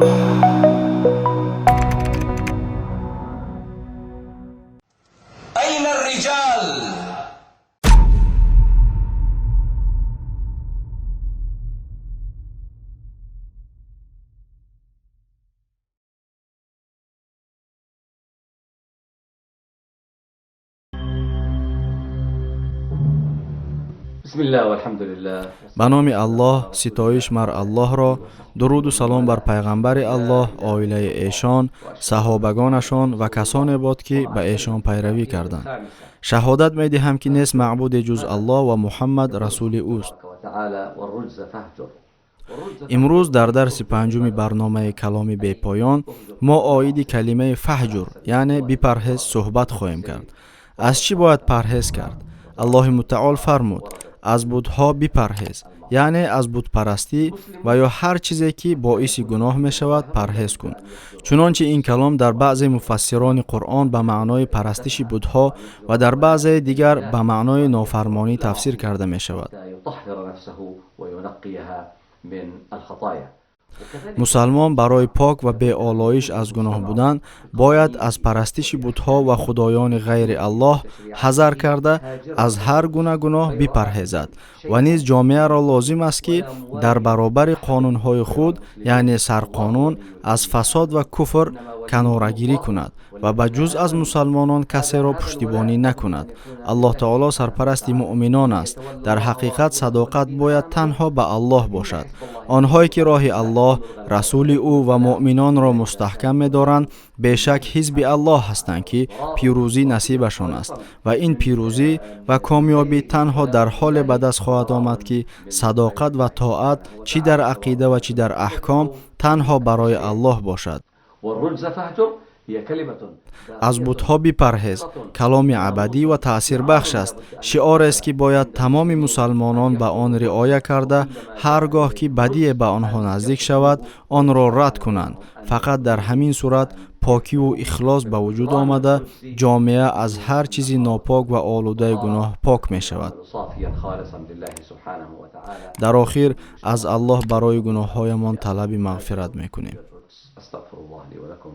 أين الرجال؟ بسم الله والحمد لله. به نام الله، ستایش مر الله را. درود و سلام بر پیغمبر الله، عائله ایشان، صحابگانشان و کسانی بود که به ایشان پیروی کردند. شهادت می دهم که نیست معبود جز الله و محمد رسول اوست. امروز در درس پنجم برنامه کلام بی پایان ما عاید کلمه فهجر یعنی بپرهیز صحبت خواهیم کرد. از چی باید پرهیز کرد؟ الله متعال فرمود از بت‌ها بپرهیز، یعنی از بت پرستی و یا هر چیزی که باعث گناه می شود پرهیز کن. چنانچه این کلام در بعض مفسران قرآن به معنای پرستش بت‌ها و در بعض دیگر به معنای نافرمانی تفسیر کرده می شود. مسلمان برای پاک و بی آلایش از گناه بودن باید از پرستش بت‌ها و خدایان غیر الله حذر کرده از هر گونه گناه بپرهیزد و نیز جامعه را لازم است که در برابر قانون‌های خود یعنی سرقانون از فساد و کفر کناره‌گیری کند و به جز از مسلمانان کسی را پشتیبانی نکند. الله تعالی سرپرست مؤمنان است. در حقیقت صداقت باید تنها به الله باشد. آنهایی که راه الله، رسول او و مؤمنان را مستحکم می‌دارند بیشک حزب الله هستند که پیروزی نصیبشان است و این پیروزی و کامیابی تنها در حال به دست خواهد آمد که صداقت و طاعت چی در عقیده و چی در احکام تنها برای الله باشد. از بت‌ها بپرهیز کلام ابدی و تأثیر بخش است. شعار است که باید تمام مسلمانان به آن رعایت کرده هرگاه که بدی به آنها نزدیک شود آن را رد کنند. فقط در همین صورت پاکی و اخلاص به وجود آمده جامعه از هر چیزی ناپاک و آلوده گناه پاک می شود. در آخر از الله برای گناه‌هایمان طلب مغفرت می کنیم. استغفر الله لي ولكم.